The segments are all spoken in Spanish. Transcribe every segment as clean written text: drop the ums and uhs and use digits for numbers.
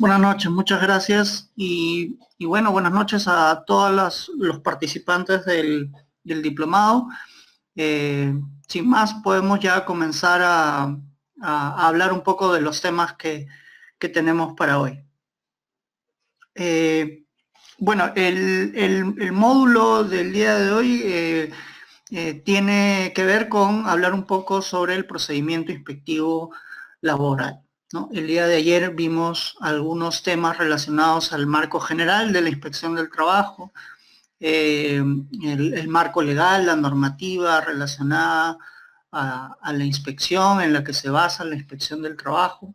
Buenas noches, muchas gracias y bueno, buenas noches a todos los participantes del diplomado. Sin más, podemos ya comenzar a hablar un poco de los temas que tenemos para hoy. Bueno, el módulo del día de hoy tiene que ver con hablar un poco sobre el procedimiento inspectivo laboral, ¿no? El día de ayer vimos algunos temas relacionados al marco general de la inspección del trabajo, el marco legal, la normativa relacionada a la inspección en la que se basa la inspección del trabajo.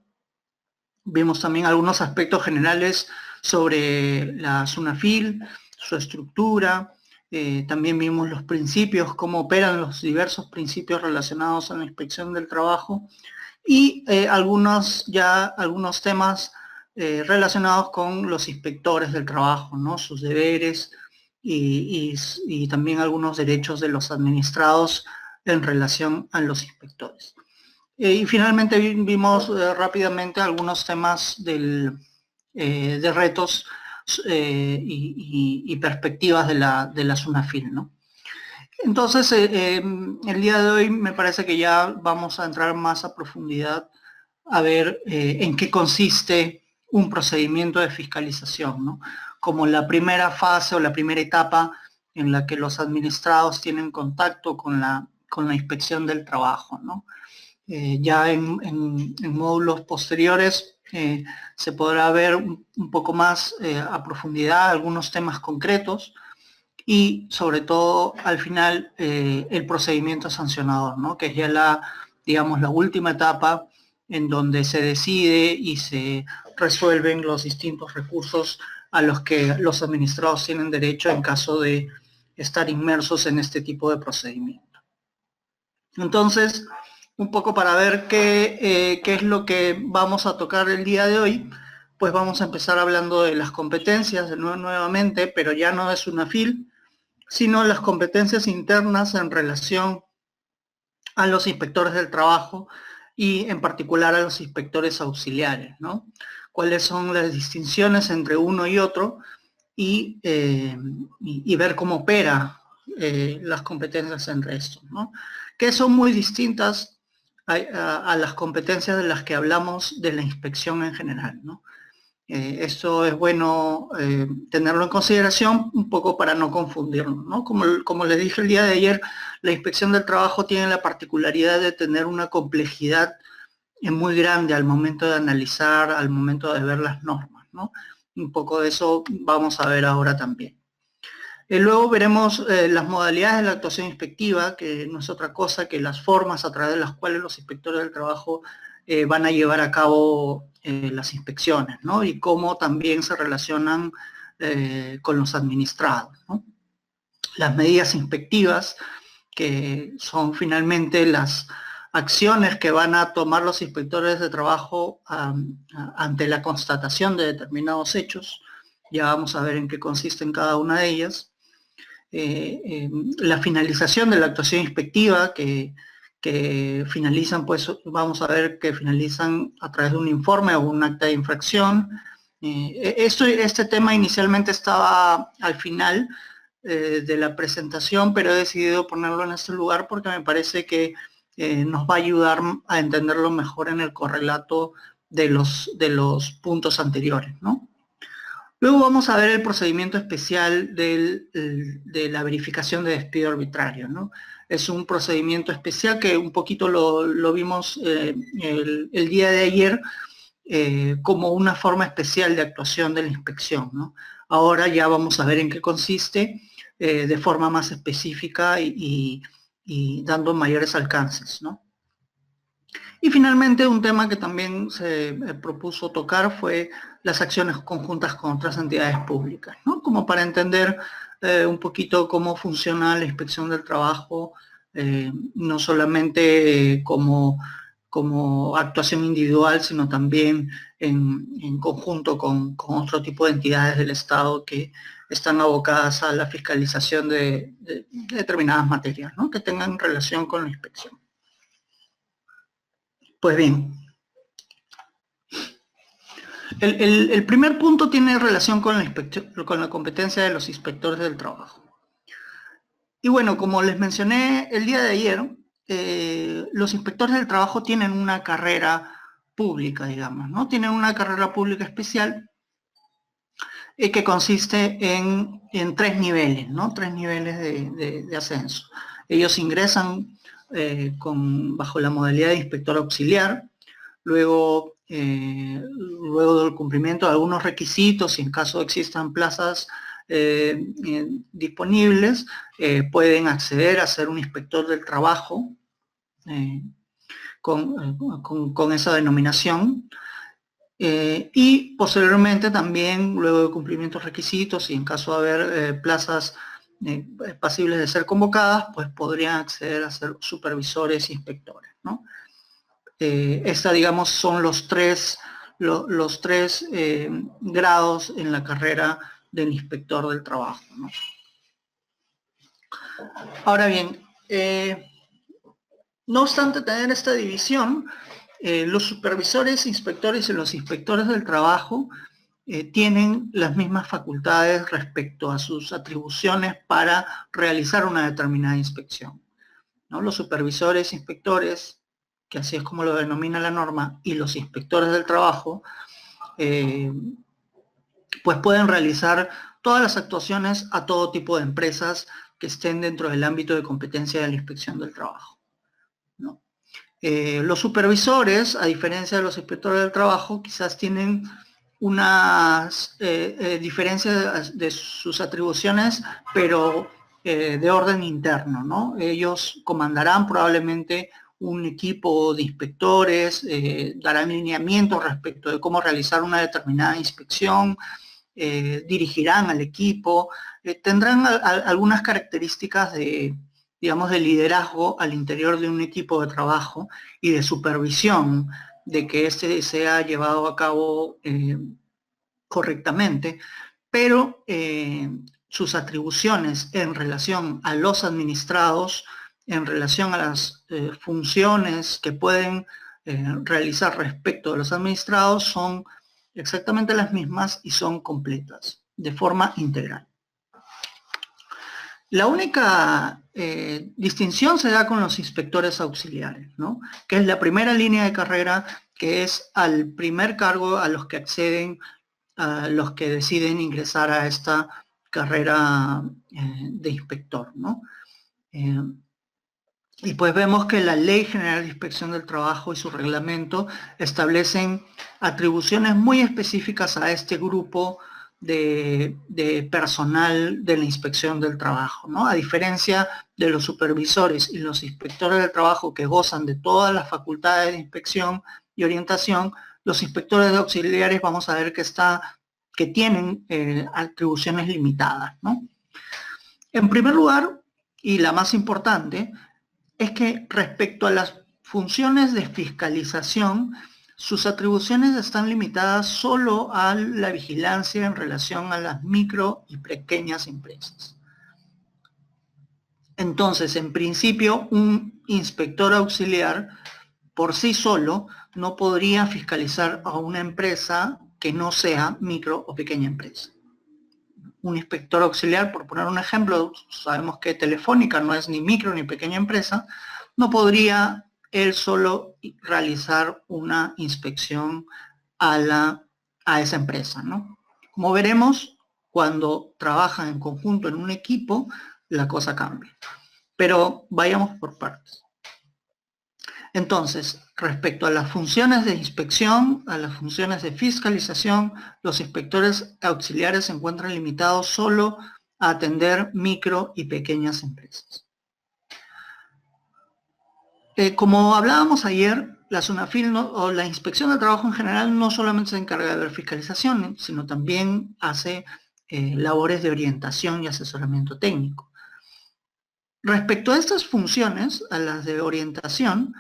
Vimos también algunos aspectos generales sobre la SUNAFIL, su estructura. También vimos los principios, cómo operan los diversos principios relacionados a la inspección del trabajo y algunos temas relacionados con los inspectores del trabajo, ¿no? Sus deberes y también algunos derechos de los administrados en relación a los inspectores. Y finalmente vimos rápidamente algunos temas de retos y perspectivas de la SUNAFIL, ¿no? Entonces, el día de hoy me parece que ya vamos a entrar más a profundidad a ver en qué consiste un procedimiento de fiscalización, ¿no? Como la primera fase o la primera etapa en la que los administrados tienen contacto con la inspección del trabajo, ¿no? Ya en módulos posteriores se podrá ver un poco más a profundidad algunos temas concretos y sobre todo al final el procedimiento sancionador, ¿no? Que es ya digamos, la última etapa en donde se decide y se resuelven los distintos recursos a los que los administrados tienen derecho en caso de estar inmersos en este tipo de procedimiento. Entonces, un poco para ver qué es lo que vamos a tocar el día de hoy, pues vamos a empezar hablando de las competencias nuevamente, pero ya no es SUNAFIL, sino las competencias internas en relación a los inspectores del trabajo y en particular a los inspectores auxiliares, ¿no? Cuáles son las distinciones entre uno y otro y ver cómo opera las competencias entre estos, ¿no? Que son muy distintas a las competencias de las que hablamos de la inspección en general, ¿no? Esto es bueno tenerlo en consideración un poco para no confundirnos, ¿no? Como les dije el día de ayer, la inspección del trabajo tiene la particularidad de tener una complejidad muy grande al momento de analizar, al momento de ver las normas, ¿no? Un poco de eso vamos a ver ahora también. Luego veremos las modalidades de la actuación inspectiva, que no es otra cosa que las formas a través de las cuales los inspectores del trabajo van a llevar a cabo las inspecciones, ¿no? Y cómo también se relacionan con los administrados, ¿no? Las medidas inspectivas, que son finalmente las acciones que van a tomar los inspectores de trabajo ante la constatación de determinados hechos. Ya vamos a ver en qué consisten cada una de ellas. La finalización de la actuación inspectiva que finalizan, pues vamos a ver que finalizan a través de un informe o un acta de infracción. Este tema inicialmente estaba al final de la presentación, pero he decidido ponerlo en este lugar porque me parece que nos va a ayudar a entenderlo mejor en el correlato de los puntos anteriores, ¿no? Luego vamos a ver el procedimiento especial de la verificación de despido arbitrario, ¿no? Es un procedimiento especial que un poquito lo vimos el día de ayer como una forma especial de actuación de la inspección, ¿no? Ahora ya vamos a ver en qué consiste de forma más específica y dando mayores alcances, ¿no? Y finalmente un tema que también se propuso tocar fue las acciones conjuntas con otras entidades públicas, ¿no? Como para entender un poquito cómo funciona la inspección del trabajo, no solamente como actuación individual, sino también en conjunto con otro tipo de entidades del Estado que están abocadas a la fiscalización de determinadas materias, ¿no? Que tengan relación con la inspección. Pues bien, El primer punto tiene relación con la competencia de los inspectores del trabajo. Y bueno, como les mencioné el día de ayer, los inspectores del trabajo tienen una carrera pública, digamos, ¿no? Tienen una carrera pública especial que consiste en 3 niveles, ¿no? 3 niveles de ascenso. Ellos ingresan bajo la modalidad de inspector auxiliar, luego del cumplimiento de algunos requisitos, y en caso existan plazas disponibles, pueden acceder a ser un inspector del trabajo con esa denominación. Y posteriormente también, luego de cumplimientos requisitos y en caso de haber plazas pasibles de ser convocadas, pues podrían acceder a ser supervisores e inspectores, ¿no? Digamos, son los tres grados en la carrera del inspector del trabajo, ¿no? Ahora bien, no obstante tener esta división, los supervisores, inspectores y los inspectores del trabajo tienen las mismas facultades respecto a sus atribuciones para realizar una determinada inspección, ¿no? Los supervisores, inspectores, que así es como lo denomina la norma, y los inspectores del trabajo, pues pueden realizar todas las actuaciones a todo tipo de empresas que estén dentro del ámbito de competencia de la inspección del trabajo, ¿no? Los supervisores, a diferencia de los inspectores del trabajo, quizás tienen unas diferencias de sus atribuciones, pero de orden interno, ¿no? Ellos comandarán probablemente un equipo de inspectores, darán lineamientos respecto de cómo realizar una determinada inspección, dirigirán al equipo, tendrán algunas características digamos, de liderazgo al interior de un equipo de trabajo y de supervisión de que este sea llevado a cabo correctamente, pero sus atribuciones en relación a los administrados, en relación a las funciones que pueden realizar respecto de los administrados son exactamente las mismas y son completas, de forma integral. La única distinción se da con los inspectores auxiliares, ¿no? Que es la primera línea de carrera, que es al primer cargo a los que acceden los que deciden ingresar a esta carrera de inspector, ¿no? Y pues vemos que la Ley General de Inspección del Trabajo y su reglamento establecen atribuciones muy específicas a este grupo de personal de la inspección del trabajo, ¿no? A diferencia de los supervisores y los inspectores del trabajo que gozan de todas las facultades de inspección y orientación, los inspectores de auxiliares vamos a ver que tienen atribuciones limitadas, ¿no? En primer lugar, y la más importante, es que respecto a las funciones de fiscalización, sus atribuciones están limitadas solo a la vigilancia en relación a las micro y pequeñas empresas. Entonces, en principio, un inspector auxiliar por sí solo no podría fiscalizar a una empresa que no sea micro o pequeña empresa. Un inspector auxiliar, por poner un ejemplo, sabemos que Telefónica no es ni micro ni pequeña empresa, no podría él solo realizar una inspección a esa empresa, ¿no? Como veremos, cuando trabajan en conjunto en un equipo, la cosa cambia. Pero vayamos por partes. Entonces, respecto a las funciones de inspección, a las funciones de fiscalización, los inspectores auxiliares se encuentran limitados solo a atender micro y pequeñas empresas. Como hablábamos ayer, la SUNAFIL o la inspección de trabajo en general no solamente se encarga de ver fiscalización, sino también hace labores de orientación y asesoramiento técnico. Respecto a estas funciones, a las de orientación,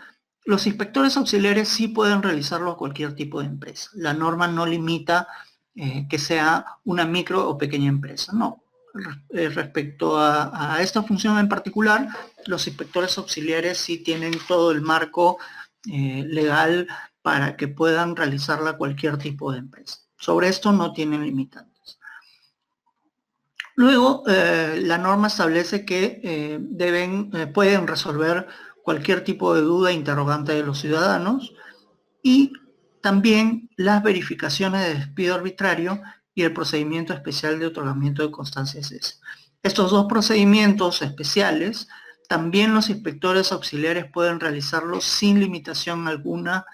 los inspectores auxiliares sí pueden realizarlo a cualquier tipo de empresa. La norma no limita que sea una micro o pequeña empresa, no. Respecto a esta función en particular, los inspectores auxiliares sí tienen todo el marco legal para que puedan realizarla cualquier tipo de empresa. Sobre esto no tienen limitantes. Luego, la norma establece que pueden resolver cualquier tipo de duda e interrogante de los ciudadanos y también las verificaciones de despido arbitrario y el procedimiento especial de otorgamiento de constancia de cese. Estos dos procedimientos especiales, también los inspectores auxiliares pueden realizarlos sin limitación alguna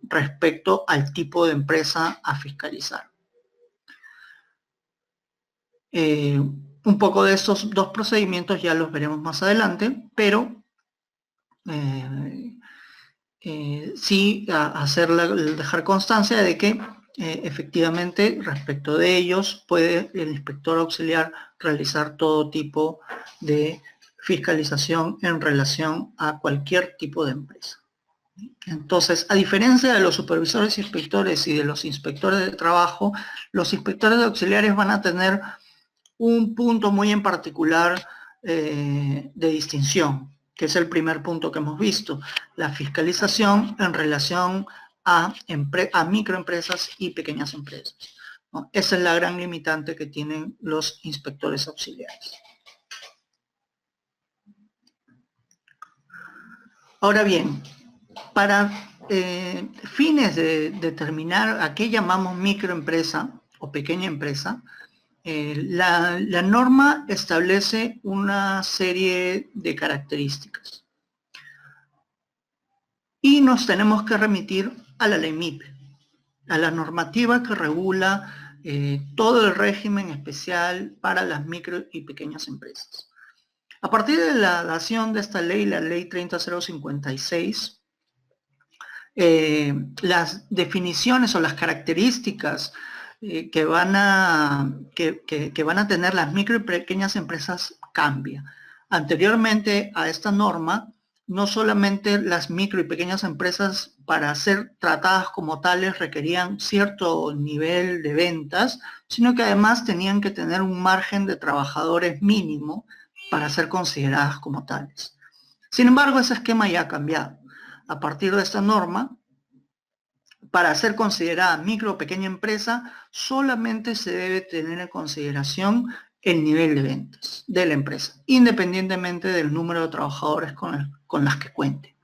respecto al tipo de empresa a fiscalizar. Un poco de estos dos procedimientos ya los veremos más adelante, pero sí dejar constancia de que efectivamente respecto de ellos puede el inspector auxiliar realizar todo tipo de fiscalización en relación a cualquier tipo de empresa. Entonces, a diferencia de los supervisores, inspectores y de los inspectores de trabajo, los inspectores auxiliares van a tener un punto muy en particular de distinción, que es el primer punto que hemos visto, la fiscalización en relación a microempresas y pequeñas empresas, ¿no? Esa es la gran limitante que tienen los inspectores auxiliares. Ahora bien, para fines de determinar a qué llamamos microempresa o pequeña empresa, la norma establece una serie de características y nos tenemos que remitir a la ley MIPE, a la normativa que regula todo el régimen especial para las micro y pequeñas empresas. A partir de la dación de esta ley, la ley 30056, las definiciones o las características que van a tener las micro y pequeñas empresas cambia. Anteriormente a esta norma, no solamente las micro y pequeñas empresas para ser tratadas como tales requerían cierto nivel de ventas, sino que además tenían que tener un margen de trabajadores mínimo para ser consideradas como tales. Sin embargo, ese esquema ya ha cambiado. A partir de esta norma, para ser considerada micro o pequeña empresa, solamente se debe tener en consideración el nivel de ventas de la empresa, independientemente del número de trabajadores con las que cuente.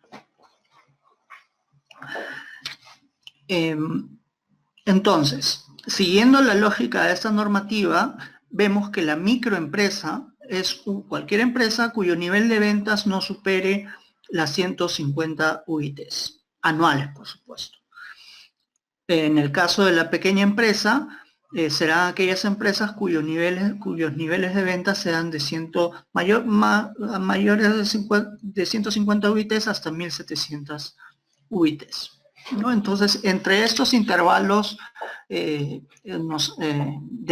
Entonces, siguiendo la lógica de esta normativa, vemos que la microempresa es cualquier empresa cuyo nivel de ventas no supere las 150 UITs, anuales, por supuesto. En el caso de la pequeña empresa, serán aquellas empresas cuyos niveles de ventas sean de mayores de 150 UITs hasta 1.700 UITs, ¿no? Entonces, entre estos intervalos de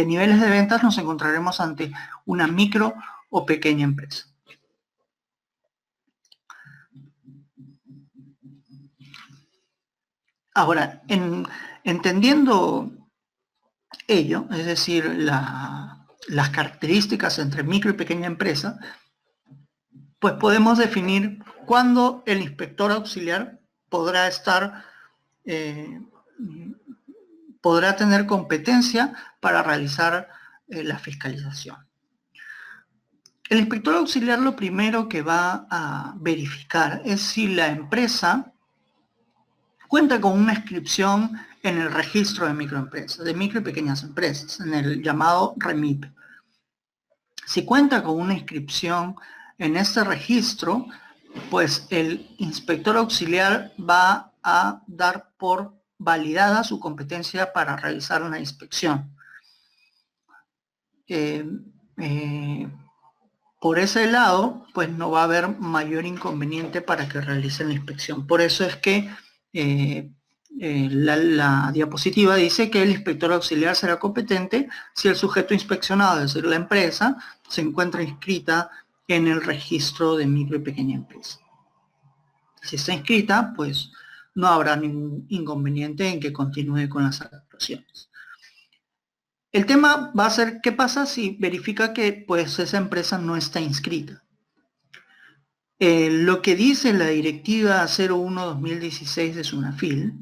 niveles de ventas nos encontraremos ante una micro o pequeña empresa. Ahora, entendiendo ello, es decir, las características entre micro y pequeña empresa, pues podemos definir cuándo el inspector auxiliar podrá tener competencia para realizar la fiscalización. El inspector auxiliar lo primero que va a verificar es si la empresa cuenta con una inscripción en el registro de microempresas, de micro y pequeñas empresas, en el llamado REMIP. Si cuenta con una inscripción en este registro, pues el inspector auxiliar va a dar por validada su competencia para realizar una inspección. Por ese lado, pues no va a haber mayor inconveniente para que realicen la inspección. Por eso es que la diapositiva dice que el inspector auxiliar será competente si el sujeto inspeccionado, es decir, la empresa, se encuentra inscrita en el registro de micro y pequeña empresa. Si está inscrita, pues no habrá ningún inconveniente en que continúe con las actuaciones. El tema va a ser qué pasa si verifica que pues esa empresa no está inscrita. Lo que dice la directiva 01/2016 de SUNAFIL,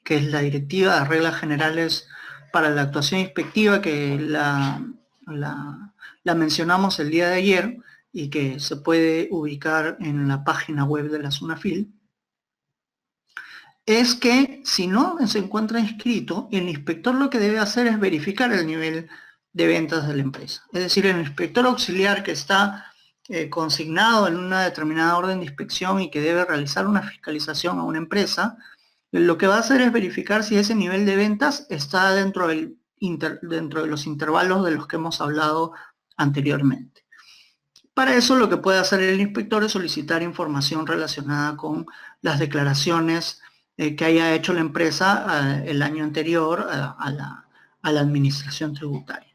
que es la directiva de reglas generales para la actuación inspectiva, que la mencionamos el día de ayer y que se puede ubicar en la página web de la SUNAFIL, es que si no se encuentra inscrito, el inspector lo que debe hacer es verificar el nivel de ventas de la empresa. Es decir, el inspector auxiliar que está consignado en una determinada orden de inspección y que debe realizar una fiscalización a una empresa, lo que va a hacer es verificar si ese nivel de ventas está dentro de los intervalos de los que hemos hablado anteriormente. Para eso lo que puede hacer el inspector es solicitar información relacionada con las declaraciones que haya hecho la empresa el año anterior a la administración tributaria.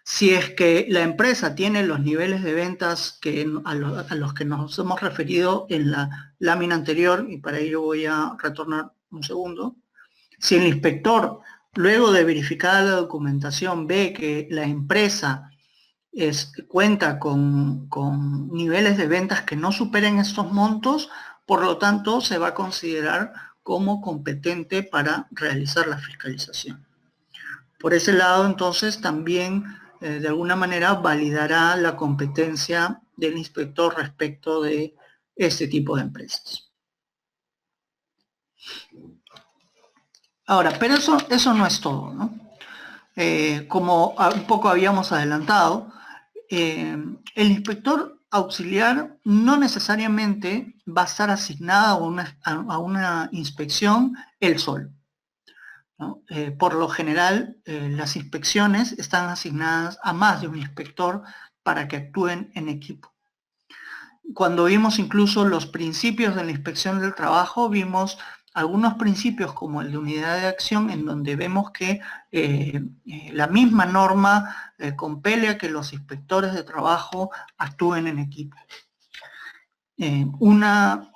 Si es que la empresa tiene los niveles de ventas a los que nos hemos referido en la lámina anterior, y para ello voy a retornar un segundo, si el inspector, luego de verificar la documentación, ve que la empresa cuenta con niveles de ventas que no superen estos montos, por lo tanto se va a considerar como competente para realizar la fiscalización. Por ese lado, entonces, también de alguna manera validará la competencia del inspector respecto de este tipo de empresas. Ahora, pero eso no es todo, ¿no? Como un poco habíamos adelantado, el inspector auxiliar no necesariamente va a estar asignado a una inspección él solo, ¿no? Por lo general, las inspecciones están asignadas a más de un inspector para que actúen en equipo. Cuando vimos incluso los principios de la inspección del trabajo, vimos algunos principios como el de unidad de acción, en donde vemos que la misma norma compele a que los inspectores de trabajo actúen en equipo. Una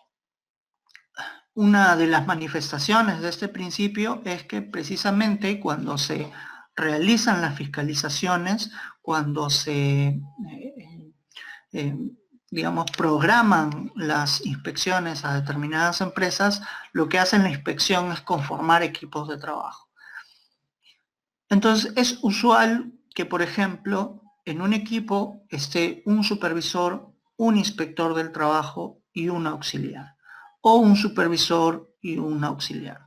de las manifestaciones de este principio es que precisamente cuando se realizan las fiscalizaciones, cuando se digamos, programan las inspecciones a determinadas empresas, lo que hacen la inspección es conformar equipos de trabajo. Entonces, es usual que, por ejemplo, en un equipo esté un supervisor, un inspector del trabajo y un auxiliar, o un supervisor y un auxiliar,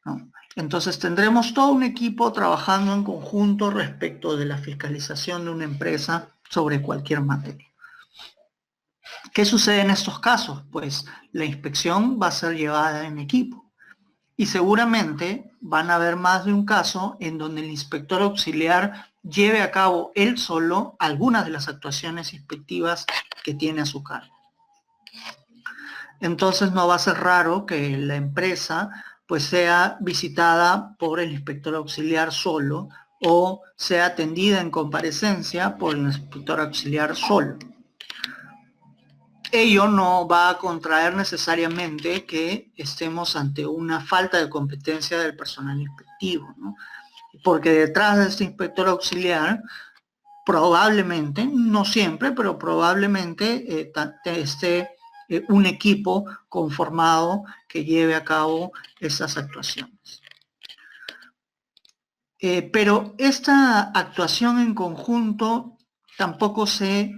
¿no? Entonces, tendremos todo un equipo trabajando en conjunto respecto de la fiscalización de una empresa sobre cualquier materia. ¿Qué sucede en estos casos? Pues la inspección va a ser llevada en equipo y seguramente van a haber más de un caso en donde el inspector auxiliar lleve a cabo él solo algunas de las actuaciones inspectivas que tiene a su cargo. Entonces no va a ser raro que la empresa pues sea visitada por el inspector auxiliar solo o sea atendida en comparecencia por el inspector auxiliar solo. Ello no va a contraer necesariamente que estemos ante una falta de competencia del personal inspectivo, ¿no? Porque detrás de este inspector auxiliar, probablemente, no siempre, pero probablemente esté un equipo conformado que lleve a cabo esas actuaciones. Pero esta actuación en conjunto tampoco se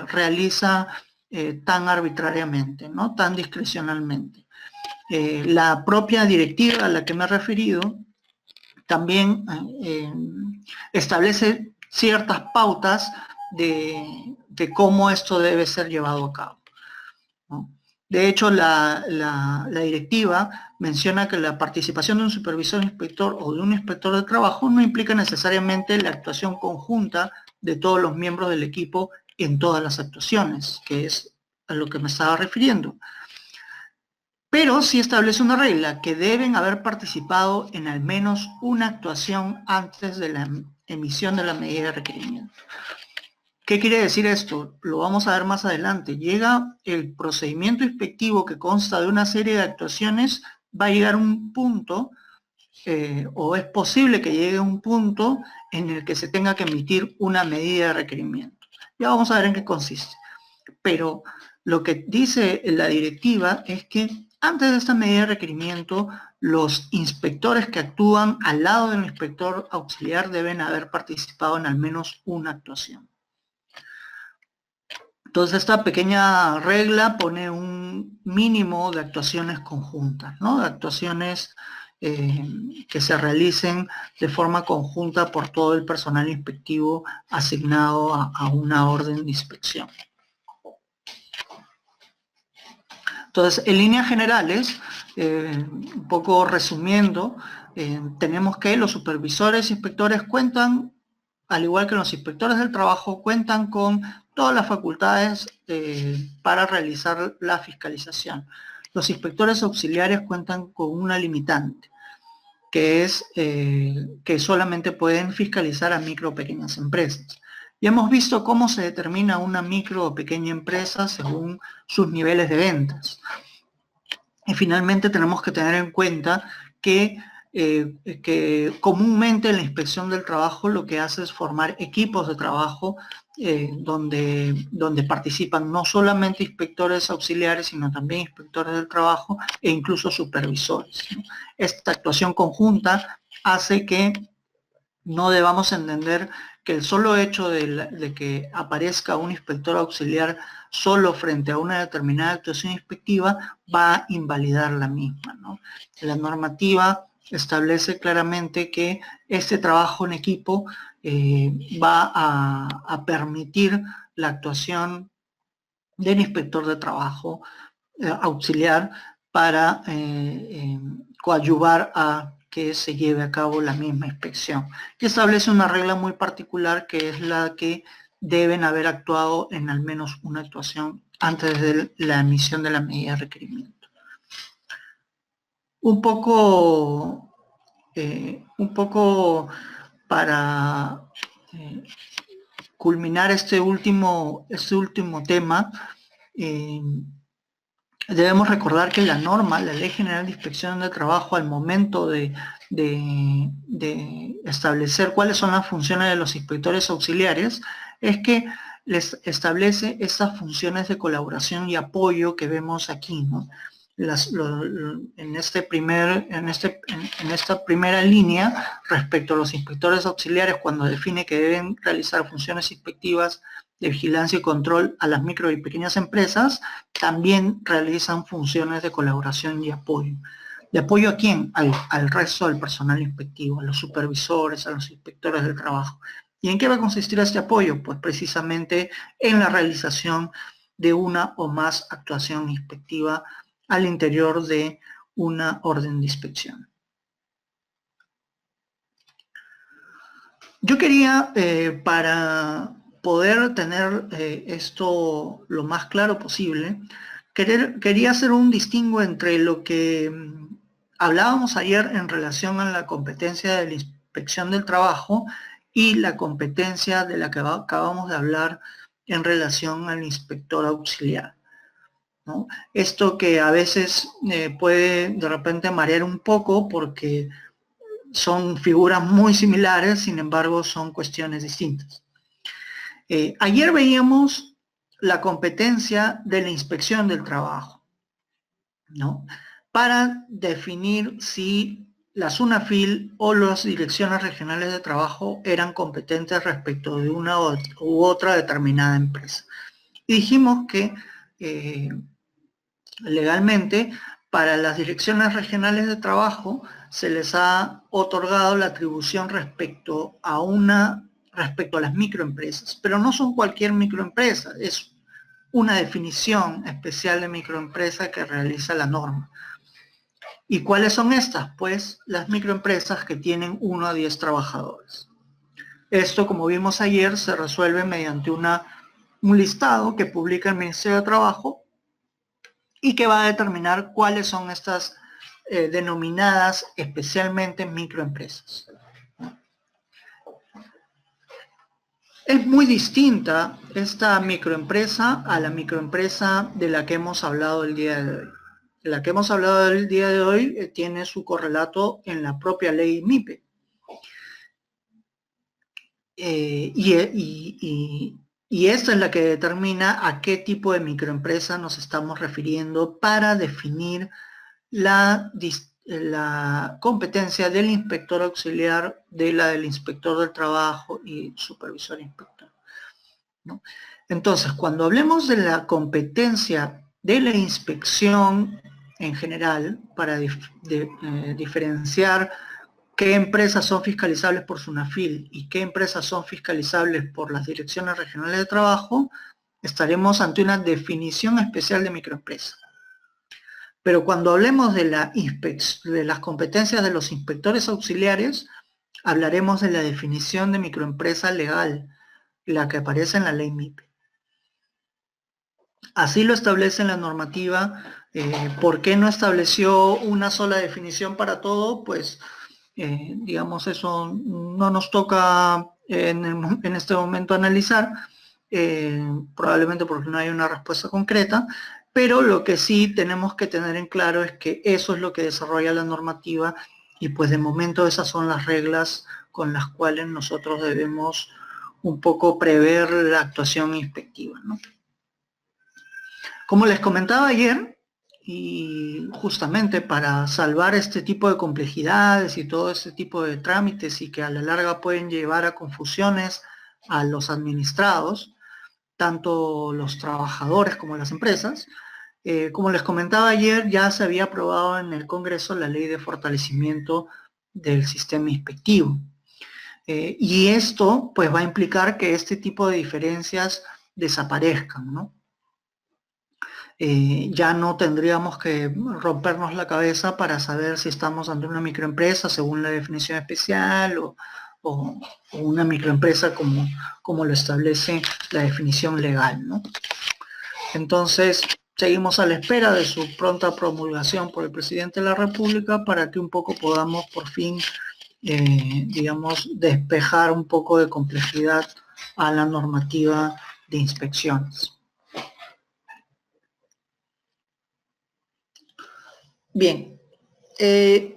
realiza tan arbitrariamente, ¿no? Tan discrecionalmente. La propia directiva a la que me he referido también establece ciertas pautas de cómo esto debe ser llevado a cabo, ¿no? De hecho, la directiva menciona que la participación de un supervisor inspector o de un inspector de trabajo no implica necesariamente la actuación conjunta de todos los miembros del equipo en todas las actuaciones, que es a lo que me estaba refiriendo. Pero sí establece una regla, que deben haber participado en al menos una actuación antes de la emisión de la medida de requerimiento. ¿Qué quiere decir esto? Lo vamos a ver más adelante. Llega el procedimiento inspectivo que consta de una serie de actuaciones, va a llegar un punto, o es posible que llegue a un punto en el que se tenga que emitir una medida de requerimiento. Ya vamos a ver en qué consiste. Pero lo que dice la directiva es que antes de esta medida de requerimiento, los inspectores que actúan al lado del inspector auxiliar deben haber participado en al menos una actuación. Entonces esta pequeña regla pone un mínimo de actuaciones conjuntas, ¿no? De actuaciones que se realicen de forma conjunta por todo el personal inspectivo asignado a una orden de inspección. Entonces, en líneas generales, un poco resumiendo, tenemos que los supervisores e inspectores cuentan, al igual que los inspectores del trabajo, cuentan con todas las facultades para realizar la fiscalización. Los inspectores auxiliares cuentan con una limitante, que es que solamente pueden fiscalizar a micro o pequeñas empresas. Y hemos visto cómo se determina una micro o pequeña empresa según sus niveles de ventas. Y finalmente tenemos que tener en cuenta que comúnmente la inspección del trabajo lo que hace es formar equipos de trabajo donde participan no solamente inspectores auxiliares, sino también inspectores del trabajo e incluso supervisores, ¿no? Esta actuación conjunta hace que no debamos entender que el solo hecho de que aparezca un inspector auxiliar solo frente a una determinada actuación inspectiva va a invalidar la misma, ¿no? La normativa establece claramente que este trabajo en equipo va a permitir la actuación del inspector de trabajo auxiliar para coadyuvar a que se lleve a cabo la misma inspección. Y establece una regla muy particular que es la que deben haber actuado en al menos una actuación antes de la emisión de la medida de requerimiento. Un poco para culminar este último tema, debemos recordar que la norma, la Ley General de Inspección de Trabajo, al momento de establecer cuáles son las funciones de los inspectores auxiliares, es que les establece esas funciones de colaboración y apoyo que vemos aquí, ¿no? En esta primera línea, respecto a los inspectores auxiliares, cuando define que deben realizar funciones inspectivas de vigilancia y control a las micro y pequeñas empresas, también realizan funciones de colaboración y apoyo. ¿De apoyo a quién? Al resto del personal inspectivo, a los supervisores, a los inspectores del trabajo. ¿Y en qué va a consistir este apoyo? Pues precisamente en la realización de una o más actuación inspectiva al interior de una orden de inspección. Yo quería, para poder tener esto lo más claro posible, quería hacer un distingo entre lo que hablábamos ayer en relación a la competencia de la inspección del trabajo y la competencia de la que acabamos de hablar en relación al inspector auxiliar, ¿no? Esto que a veces puede de repente marear un poco porque son figuras muy similares, sin embargo son cuestiones distintas. Ayer veíamos la competencia de la inspección del trabajo, ¿no? Para definir si la SUNAFIL o las direcciones regionales de trabajo eran competentes respecto de una u otra determinada empresa. Y dijimos que legalmente para las direcciones regionales de trabajo se les ha otorgado la atribución respecto a las microempresas, pero no son cualquier microempresa, es una definición especial de microempresa que realiza la norma. ¿Y cuáles son estas? Pues las microempresas que tienen 1 a 10 trabajadores. Esto, como vimos ayer, se resuelve mediante un listado que publica el Ministerio de Trabajo y que va a determinar cuáles son estas denominadas especialmente microempresas. Es muy distinta esta microempresa a la microempresa de la que hemos hablado el día de hoy. La que hemos hablado el día de hoy tiene su correlato en la propia ley MIPE. Y Y esta es la que determina a qué tipo de microempresa nos estamos refiriendo para definir la competencia del inspector auxiliar de la del inspector del trabajo y supervisor inspector, ¿no? Entonces, cuando hablemos de la competencia de la inspección en general, para diferenciar qué empresas son fiscalizables por SUNAFIL y qué empresas son fiscalizables por las direcciones regionales de trabajo, estaremos ante una definición especial de microempresa. Pero cuando hablemos de las competencias de los inspectores auxiliares, hablaremos de la definición de microempresa legal, la que aparece en la ley MIPE. Así lo establece en la normativa. ¿Por qué no estableció una sola definición para todo? Pues, digamos, eso no nos toca en este momento analizar, probablemente porque no hay una respuesta concreta, pero lo que sí tenemos que tener en claro es que eso es lo que desarrolla la normativa y pues de momento esas son las reglas con las cuales nosotros debemos un poco prever la actuación inspectiva, ¿no? Como les comentaba ayer, y justamente para salvar este tipo de complejidades y todo este tipo de trámites y que a la larga pueden llevar a confusiones a los administrados, tanto los trabajadores como las empresas, como les comentaba ayer, ya se había aprobado en el Congreso la ley de fortalecimiento del sistema inspectivo. Y esto pues va a implicar que este tipo de diferencias desaparezcan, ¿no? Ya no tendríamos que rompernos la cabeza para saber si estamos ante una microempresa según la definición especial o una microempresa como lo establece la definición legal, ¿no? Entonces, seguimos a la espera de su pronta promulgación por el presidente de la República para que un poco podamos por fin, digamos, despejar un poco de complejidad a la normativa de inspecciones. Bien,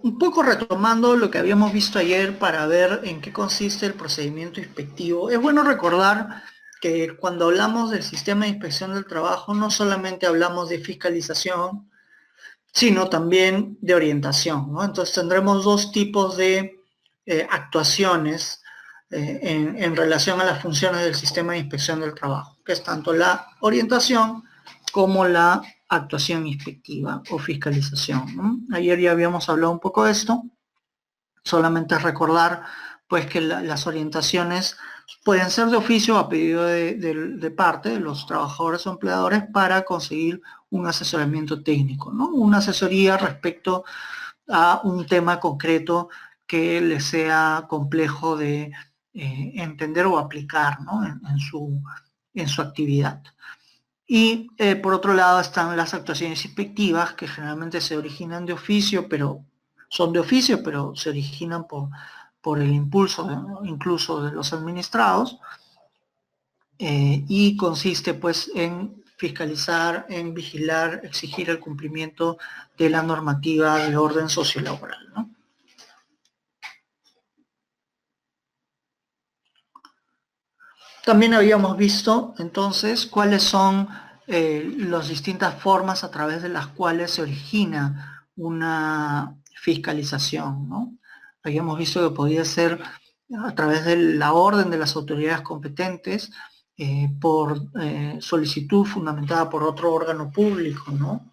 un poco retomando lo que habíamos visto ayer para ver en qué consiste el procedimiento inspectivo, es bueno recordar que cuando hablamos del sistema de inspección del trabajo no solamente hablamos de fiscalización, sino también de orientación, ¿no? Entonces tendremos dos tipos de actuaciones en relación a las funciones del sistema de inspección del trabajo, que es tanto la orientación como la actuación inspectiva o fiscalización, ¿no? Ayer ya habíamos hablado un poco de esto, solamente recordar pues que las orientaciones pueden ser de oficio a pedido de parte de los trabajadores o empleadores para conseguir un asesoramiento técnico, ¿no? Una asesoría respecto a un tema concreto que les sea complejo de entender o aplicar, ¿no? en su actividad. Y por otro lado están las actuaciones inspectivas que generalmente se originan de oficio, pero son de oficio, pero se originan por el impulso incluso de los administrados, y consiste pues en fiscalizar, en vigilar, exigir el cumplimiento de la normativa de orden sociolaboral, ¿no? También habíamos visto entonces cuáles son las distintas formas a través de las cuales se origina una fiscalización, ¿no? Habíamos visto que podía ser a través de la orden de las autoridades competentes, por solicitud fundamentada por otro órgano público, ¿no?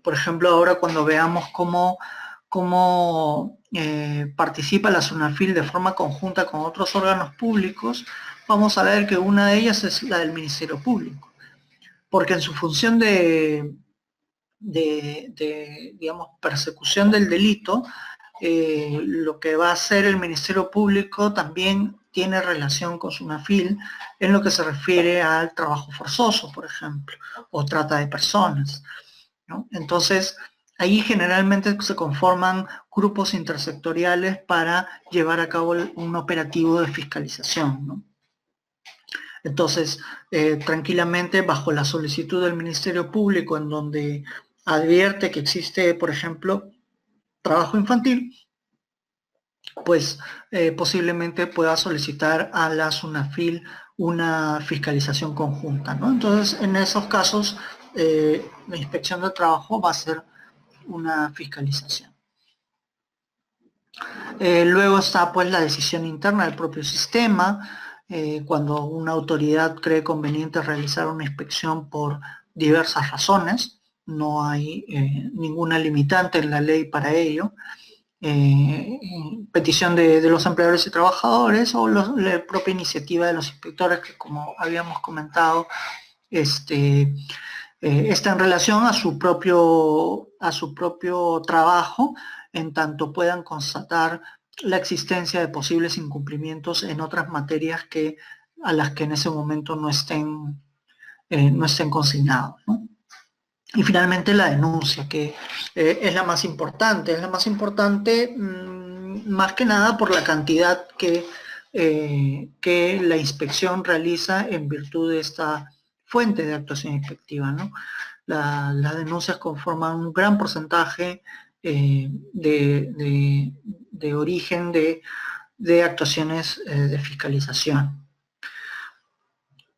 Por ejemplo, ahora cuando veamos cómo participa la SUNAFIL de forma conjunta con otros órganos públicos, vamos a ver que una de ellas es la del Ministerio Público, porque en su función digamos, persecución del delito, lo que va a hacer el Ministerio Público también tiene relación con SUNAFIL en lo que se refiere al trabajo forzoso, por ejemplo, o trata de personas, ¿no? Entonces, ahí generalmente se conforman grupos intersectoriales para llevar a cabo un operativo de fiscalización, ¿no? Entonces, tranquilamente, bajo la solicitud del Ministerio Público, en donde advierte que existe, por ejemplo, trabajo infantil, pues posiblemente pueda solicitar a la SUNAFIL una fiscalización conjunta, ¿no? Entonces, en esos casos, la inspección de trabajo va a ser una fiscalización. Luego está pues la decisión interna del propio sistema, cuando una autoridad cree conveniente realizar una inspección por diversas razones, no hay ninguna limitante en la ley para ello. Petición de los empleadores y trabajadores o la propia iniciativa de los inspectores que, como habíamos comentado, está en relación a su propio trabajo, en tanto puedan constatar la existencia de posibles incumplimientos en otras materias a las que en ese momento no estén consignados, ¿no? Y finalmente la denuncia, que es la más importante. Es la más importante más que nada por la cantidad que la inspección realiza en virtud de esta fuente de actuación inspectiva, ¿no? Las denuncias conforman un gran porcentaje de origen de actuaciones de fiscalización.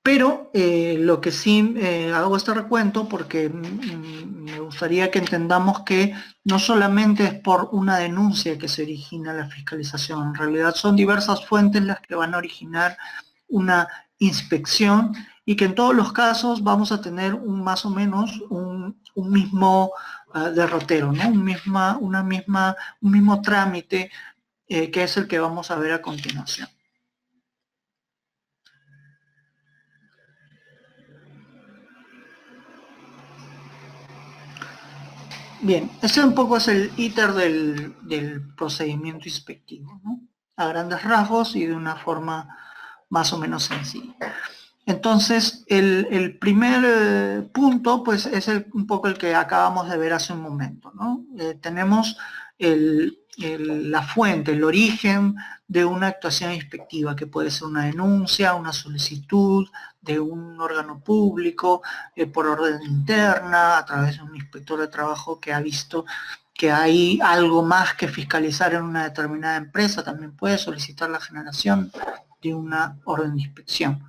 Pero lo que sí hago este recuento porque me gustaría que entendamos que no solamente es por una denuncia que se origina la fiscalización, en realidad son diversas fuentes las que van a originar una inspección y que en todos los casos vamos a tener más o menos un mismo derrotero, ¿no? Un mismo trámite que es el que vamos a ver a continuación. Bien, este un poco es el íter del procedimiento inspectivo, ¿no? A grandes rasgos y de una forma más o menos sencilla. Entonces, el primer punto, pues, es un poco el que acabamos de ver hace un momento, ¿no? Tenemos la fuente, el origen de una actuación inspectiva, que puede ser una denuncia, una solicitud de un órgano público, por orden interna, a través de un inspector de trabajo que ha visto que hay algo más que fiscalizar en una determinada empresa, también puede solicitar la generación de una orden de inspección.